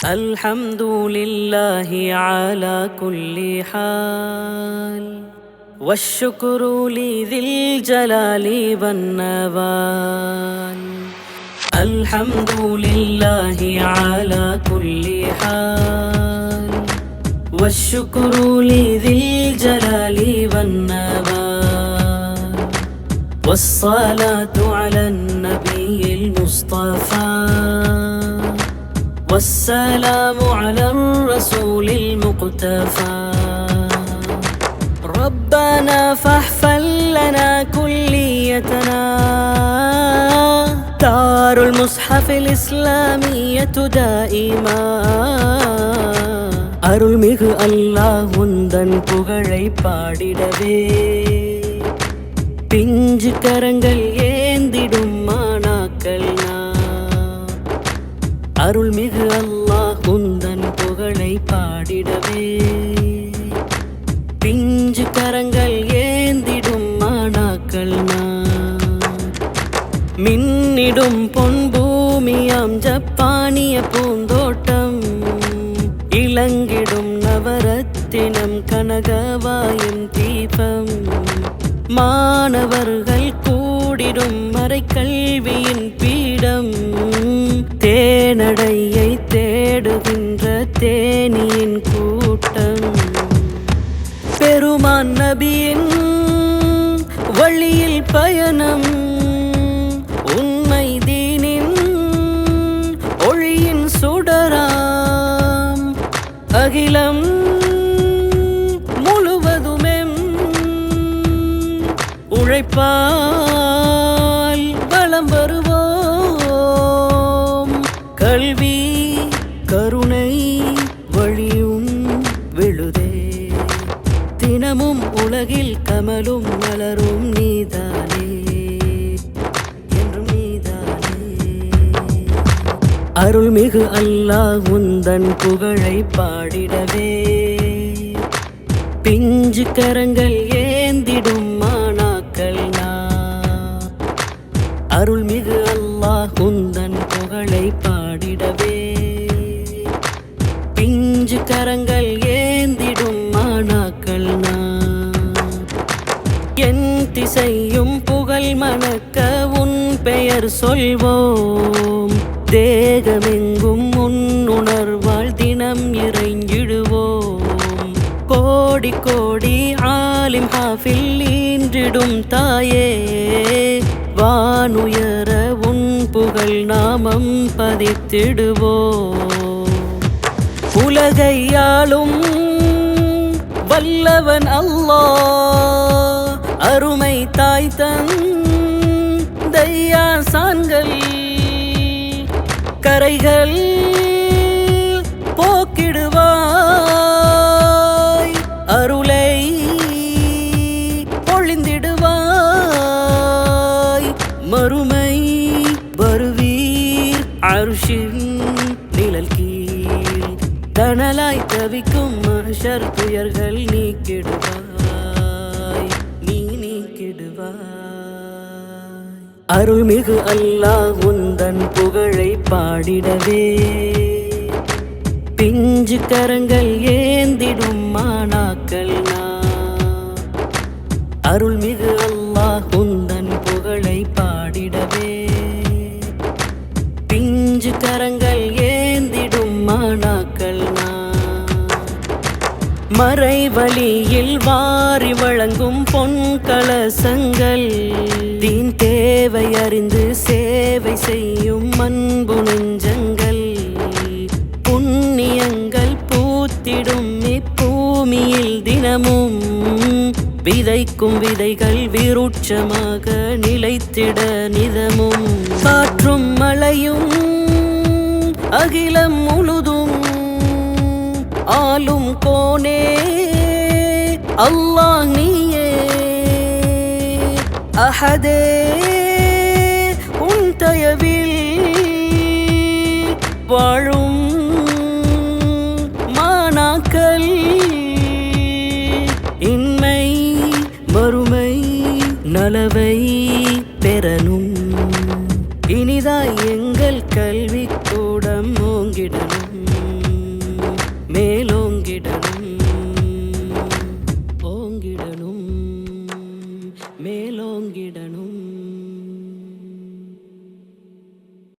الحمد لله على كل حال والشكر لذي الجلال والنوال. الحمد لله على كل حال والشكر لذي الجلال والنوال. والصلاة على النبي المصطفى والسلام على الرسول المقتفى. ربنا فاحفظ لنا كليتنا دار المصحف الإسلامية دائما. அருள்மிகு அல்லாஹ் உந்தன் புகழை பாடிடவே பிஞ்சு கரங்கள் ஏந்திடும் மாணாக்கள். அருள்மிகு அல்லாஹ் உந்தன் புகழை பாடிடவே பிஞ்சு கரங்கள் ஏந்திடும் மாணாக்கள். மின்னிடும் பொன் பூமியாம் ஜப்பானிய பூந்தோட்டம் இளங்கிடும் நவரத்தினம் கனகவாயும் தீபம். மாணவர்கள் கூடிடும் மறைக்கல்வியின் பீடம் தேனடையை தேடுகின்ற தேனியின் கூட்டம். பெருமான் நபியின் வழியில் பயணம் உண்மை தீனின் ஒளியின் சுடராம். அகிலம் முழுவதுமெம் உழைப்பால் வலம் வருவோம். கல்வி கருணை வழியும் விழுதே தினமும் உலகில் கமலும் மலரும் நீதானே என்றும் நீதானே. அருள்மிகு அல்லாஹ் உந்தன் புகழை பாடிடவே பிஞ்சு கரங்கள் ஏந்திடும் மாணாக்கள். அருள்மிகு அல்லாஹ் உந்தன் புகழை பாடிடவே பிஞ்சு கரங்கள் ஏந்திடும் மாணாக்கள். என் திசையும் புகழ் மணக்க உன் பெயர் சொல்வோம். தேகமெங்கும் உன் உணர்வால் தினம் இறைஞ்சிடுவோம். கோடி கோடி ஆலிம் ஹாஃபில் ஈன்றிடும் தாயே வானுயர உன் புகழ் நாமம் பதித்திடுவோம். உலகையாளும் வல்லவன் அல்லாஹ் அருமை தாய் தந்தையா சான்கள் கரைகள் போக்கிடுவாய். அருளை பொழிந்திடுவாய். மறுமை வருவீர் அர்ஷின் நிழல் கீழ். தணலாய் தவிக்கும் மனுஷர் துயர்கள் நீக்கிடுவாய் நீ நீக்கிடுவாய். அருள்மிகு அல்லாஹ் உந்தன் புகழை பாடிடவே பிஞ்சு கரங்கள் ஏந்திடும் மாணாக்கள். அருள்மிகு அல்லாஹ் உந்தன் புகழை பாடிடவே பிஞ்சு கரங்கள் ஏந்திடும் மாணாக்கள். மறைவழியில் வாரி வழங்கும் பொன் கலசங்கள் தீன் தேவை அறிந்து சேவை செய்யும் அன்பு நெஞ்சங்கள். புண்ணியங்கள் பூத்திடும் இப்பூமியில் தினமும் விதைக்கும் விதைகள் விருட்சமாக நிலைத்திட நிதமும். காற்றும் மழையும் அகிலம் முழுதும் ஆளும் கோனே அல்லாஹ் நீயே அஹதே. உன் தயவில் வாழும் மாணாக்கள் இன்மை மறுமை நலவை பெறனும். இனிதாய் எங்கள் கல்வி கூடம் ஓங்கிடனும். ஓங்கிடணும் மேலோங்கிடணும்.